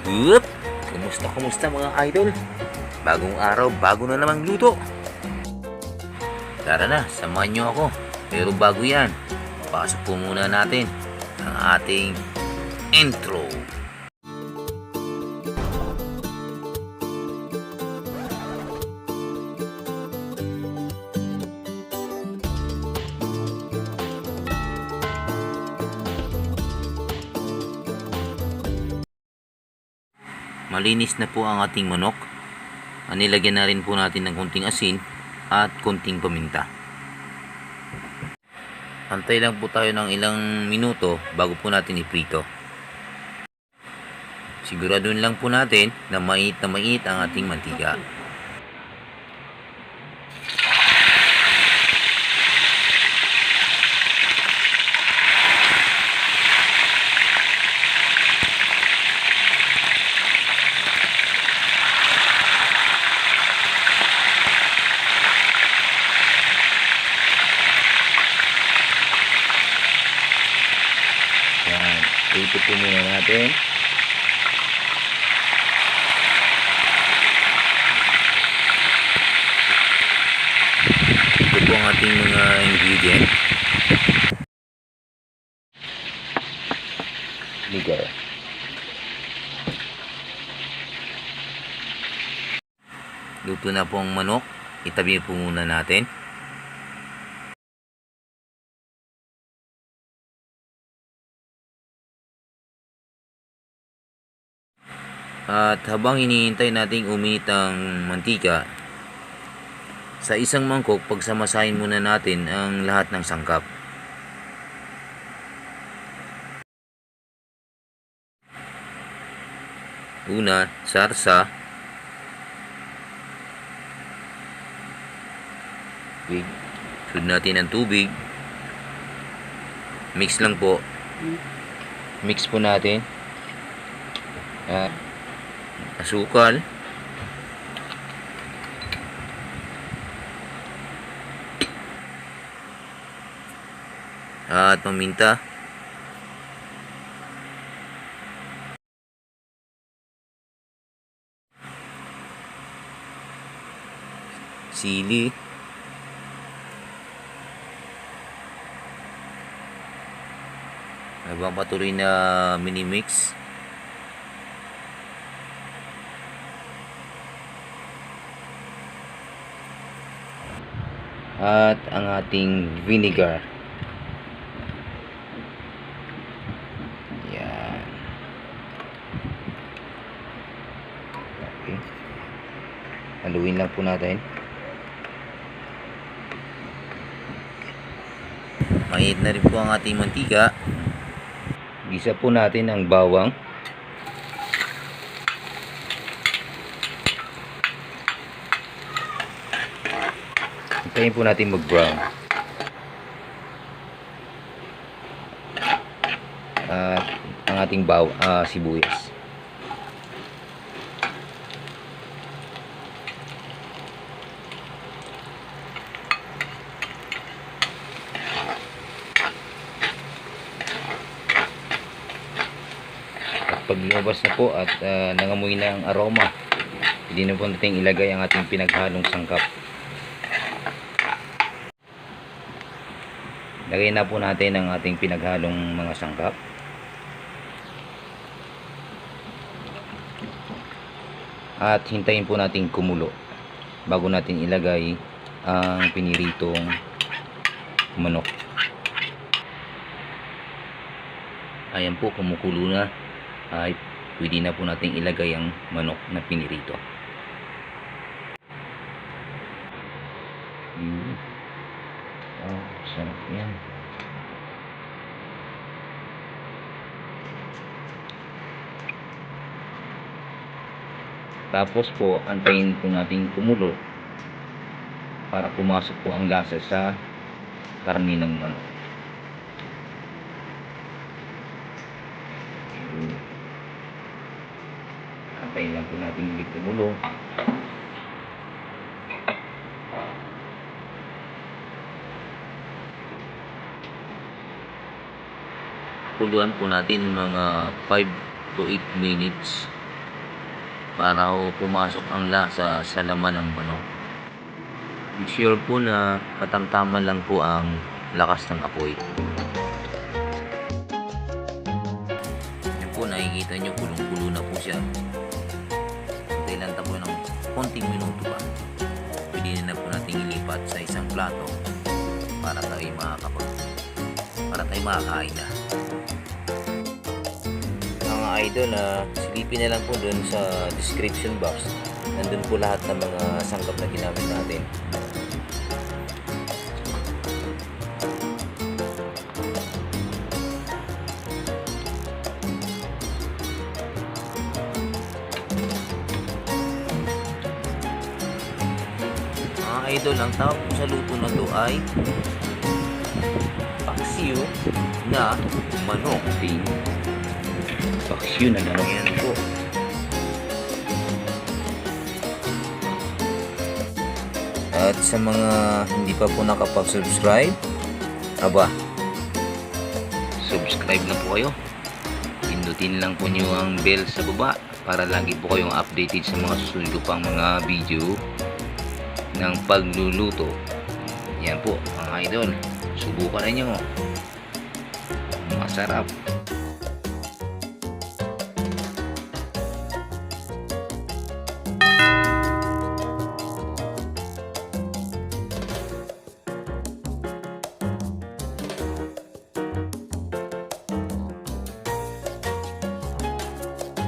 Whoop! Kumusta mga idol? Bagong araw, bago na namang luto. Tara na, samahan nyo ako. Pero bago yan, pasok po muna natin ang ating intro. Malinis na po ang ating manok. Nilagyan na rin po natin ng konting asin at konting paminta. Antay lang po tayo ng ilang minuto bago po natin iprito. Siguraduhin lang po natin na mait ang ating mantika. Yan, ito po muna natin. Ito po ang ating mga ingredient. Vinegar. Luto na po ang manok. Itabi po muna natin. At habang hinihintay nating uminit ang mantika, sa isang mangkok pagsamasahin muna natin ang lahat ng sangkap. Una, sarsa, sunod natin ang tubig, mix lang po, mix po natin, asukal, at paminta, sili, habang patuloy na mini-mix. At ang ating vinegar. Yan. Okay. Haluin lang po natin. Mainit na rin po ang ating mantika. Gisa po natin ang bawang. Hintayin po natin mag-brown. At ang ating sibuyas. At pag lumabas na po at nangamoy na ang aroma, hindi na po natin ilagay ang ating pinaghalong sangkap. Lagay na po natin ang ating pinaghalong mga sangkap. At hintayin po natin kumulo bago natin ilagay ang piniritong manok. Ayan po, kumukulo na. Ay pwede na po natin ilagay ang manok na pinirito. Oh, sarap yan. Tapos po, antayin po natin kumulo para pumasok po ang lasa sa karne ng manok. Antayin lang po natin ulit kumulo. Kuluan po natin mga 5 to 8 minutes para pumasok ang lasa sa laman ng manok. Be sure po na katamtaman lang po ang lakas ng apoy. Yan po, nakikita nyo, kulong-kulo na po siya. Hintay lang po ng konting minuto pa. Pwede na po natin ilipat sa isang plato para tayo makakain na. Mga idol, silipin na lang po dun sa description box. Nandun po lahat ng mga sangkap na ginamit natin. Mga idol, ang tawag po sa luto na to ay paksiw na manok. Paksiw na manok yan po. At sa mga hindi pa po nakapag-subscribe, subscribe na po kayo. Pindutin lang po nyo ang bell sa baba para lagi po kayong updated sa mga susunod ko pang mga video ng pagluluto. Yan po mga idol, subukan na nyo. Masarap.